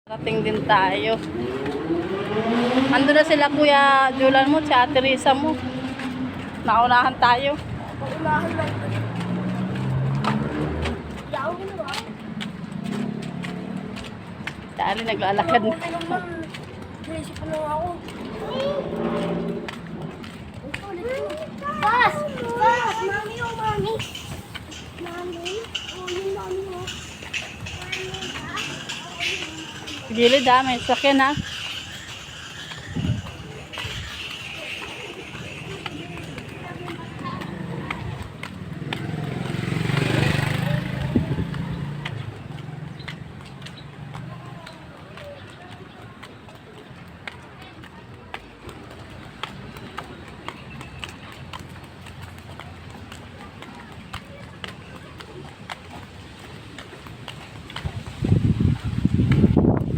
Rating din tayo. Ando na sila Kuya Julan mo, si Ate Risa mo. Naunahan tayo. Paunahan lang. Yaw mo ba? Dali, naglalakad na. Naisip ko lang ako. Bas! Bas! Mami o mami? Mami? O yung mami mo? Gilid ha, may sakyan ha.